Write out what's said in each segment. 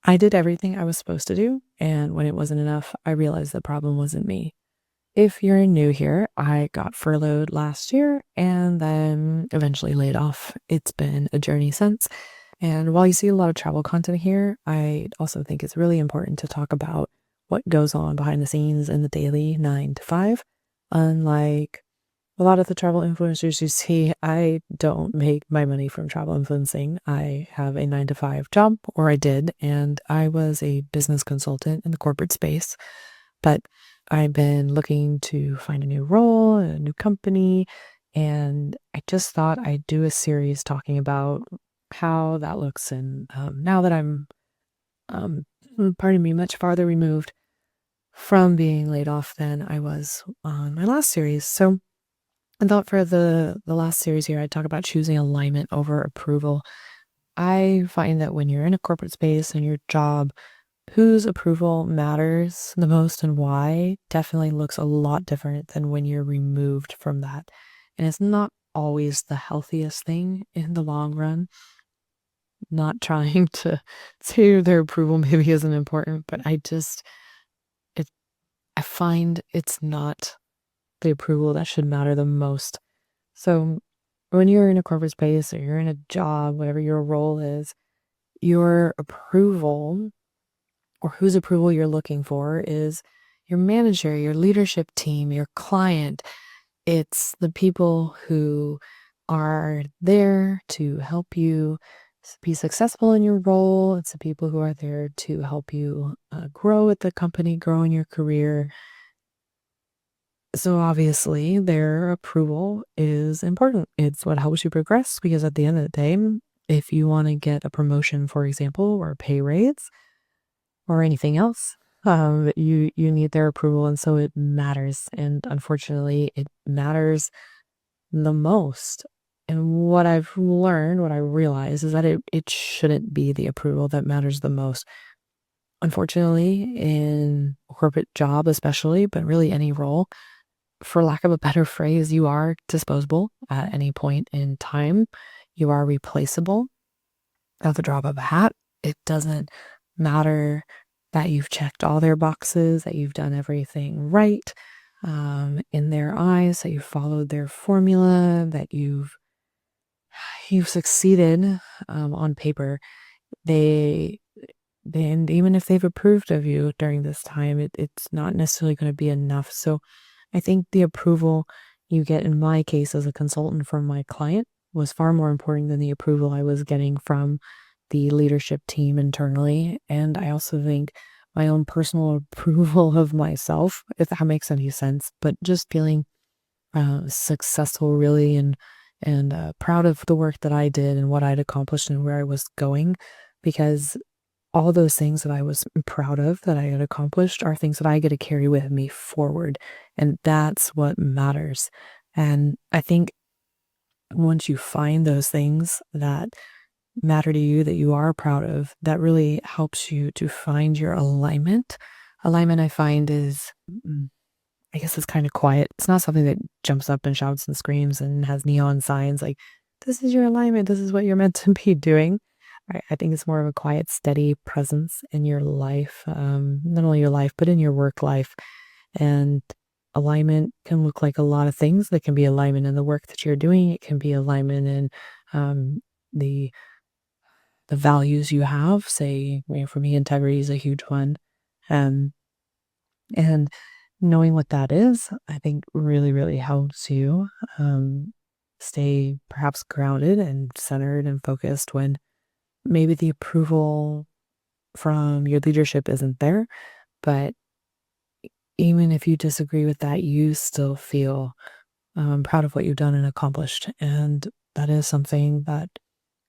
I did everything I was supposed to do, and when it wasn't enough, I realized the problem wasn't me. If you're new here, I got furloughed last year and then eventually laid off. It's been a journey since. And while you see a lot of travel content here, I also think it's really important to talk about what goes on behind the scenes in the daily 9 to 5. Unlike a lot of the travel influencers you see, I don't make my money from travel influencing. I have a 9 to 5 job, or I did, and I was a business consultant in the corporate space. But I've been looking to find a new role, a new company, and I just thought I'd do a series talking about how that looks. And now that I'm, um, pardon me, much farther removed from being laid off than I was on my last series. So I thought for the last series here, I'd talk about choosing alignment over approval. I find that when you're in a corporate space and your job, whose approval matters the most and why definitely looks a lot different than when you're removed from that. And it's not always the healthiest thing in the long run. Not trying to say their approval maybe isn't important, but it I find it's not the approval that should matter the most. So when you're in a corporate space or you're in a job, whatever your role is, your approval or whose approval you're looking for is your manager, your leadership team, your client. It's the people who are there to help you be successful in your role. It's the people who are there to help you grow at the company, grow in your career. So obviously, their approval is important. It's what helps you progress because at the end of the day, if you want to get a promotion, for example, or a pay raise or anything else, you need their approval, and so it matters. And unfortunately, it matters the most. And what I've learned, what I realize is that it shouldn't be the approval that matters the most. Unfortunately, in a corporate job especially, but really any role, for lack of a better phrase, you are disposable at any point in time. You are replaceable at the drop of a hat. It doesn't matter that you've checked all their boxes, that you've done everything right, in their eyes, that you've followed their formula, that you've succeeded, on paper. They and even if they've approved of you during this time, it's not necessarily going to be enough. So I think the approval you get in my case as a consultant from my client was far more important than the approval I was getting from the leadership team internally. And I also think my own personal approval of myself, if that makes any sense, but just feeling successful really and proud of the work that I did and what I'd accomplished and where I was going, because all those things that I was proud of that I had accomplished are things that I get to carry with me forward, and that's what matters. And I think once you find those things that matter to you, that you are proud of, that really helps you to find your alignment. Alignment, I find, is, I guess it's kind of quiet. It's not something that jumps up and shouts and screams and has neon signs like, this is your alignment, this is what you're meant to be doing. I think it's more of a quiet, steady presence in your life, not only your life, but in your work life. And alignment can look like a lot of things. That can be alignment in the work that you're doing. It can be alignment in the values you have. Say, for me, integrity is a huge one. Um, and knowing what that is, I think really, really helps you stay perhaps grounded and centered and focused when maybe the approval from your leadership isn't there. But even if you disagree with that, you still feel proud of what you've done and accomplished. And that is something that,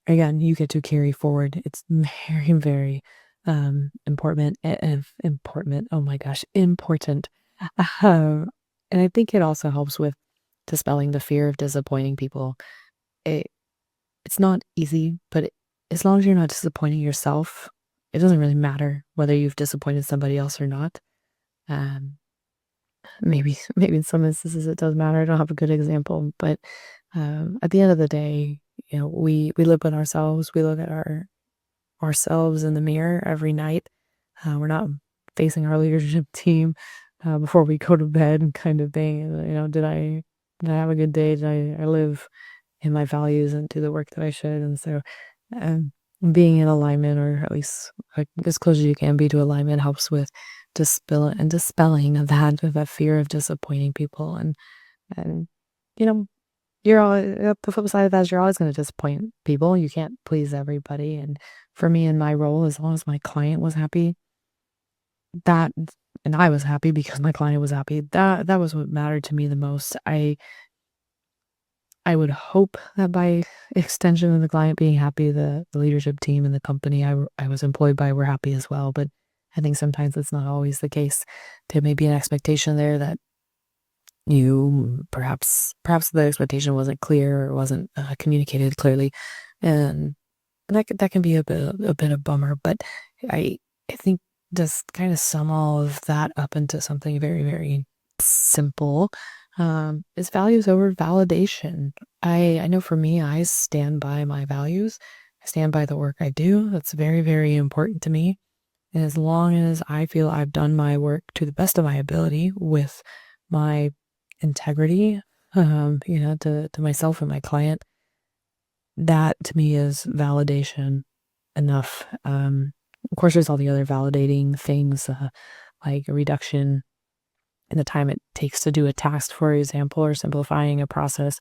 again, you get to carry forward. It's very, very important. Important. Oh my gosh, important. Um, and I think it also helps with dispelling the fear of disappointing people. It, it's not easy, but as long as you're not disappointing yourself, it doesn't really matter whether you've disappointed somebody else or not. Um, maybe in some instances it does matter. I don't have a good example, but at the end of the day, we live with ourselves. We look at our ourselves in the mirror every night. We're not facing our leadership team before we go to bed, kind of thing. Did I have a good day? Did I live in my values and do the work that I should? And so, um, being in alignment, or at least like as close as you can be to alignment, helps with dispelling of that fear of disappointing people. And you know, the flip side of that is you're always going to disappoint people. You can't please everybody. And for me in my role, as long as my client was happy, that and I was happy because my client was happy, that was what mattered to me the most. I would hope that by extension of the client being happy, the leadership team and the company I was employed by were happy as well. But I think sometimes it's not always the case. There may be an expectation there that you perhaps the expectation wasn't clear or wasn't communicated clearly, and that can be a bit of bummer. But I I think just kind of sum all of that up into something very, very simple, is values over validation. I know for me, I stand by my values. I stand by the work I do. That's very, very important to me. And as long as I feel I've done my work to the best of my ability with my integrity, to myself and my client, that to me is validation enough. Of course, there's all the other validating things, like a reduction in the time it takes to do a task, for example, or simplifying a process.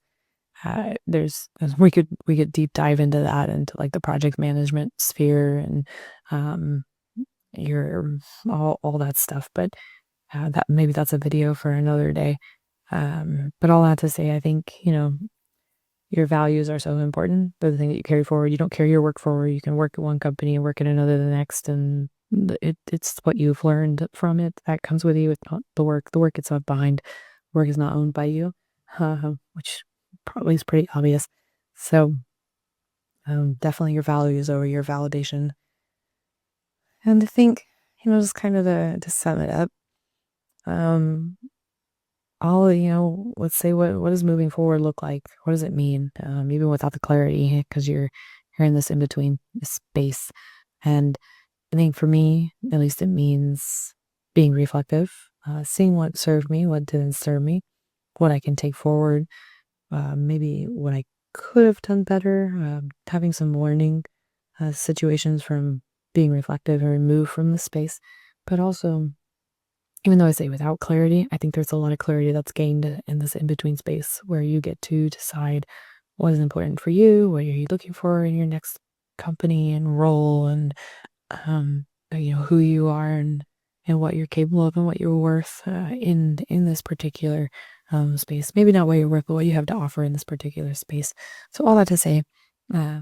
There's we could deep dive into that, into like the project management sphere, and um, your all that stuff. But that maybe that's a video for another day. But all that to say, I think your values are so important. They're the thing that you carry forward. You don't carry your work forward. You can work at one company and work at another the next, and it's what you've learned from it that comes with you. It's not the work. The work gets left behind. Work is not owned by you, which probably is pretty obvious. So definitely your values over your validation. And I think just kind of to sum it up, um, let's say what does moving forward look like? What does it mean? Even without the clarity, because you're in this in between space. And I think for me, at least, it means being reflective, seeing what served me, what didn't serve me, what I can take forward, maybe what I could have done better, having some learning situations from being reflective and removed from the space. But also, even though I say without clarity, I think there's a lot of clarity that's gained in this in between space where you get to decide what is important for you, what are you looking for in your next company and role, and who you are, and what you're capable of and what you're worth in this particular space. Maybe not what you're worth, but what you have to offer in this particular space. So all that to say, uh,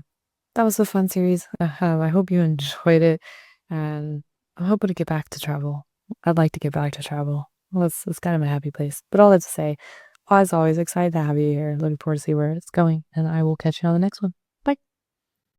that was a fun series. I hope you enjoyed it, and I'm hoping to get back to travel. I'd like to get back to travel. Well, that's kind of my happy place. But all that to say, as always, excited to have you here. Looking forward to see where it's going, and I will catch you on the next one.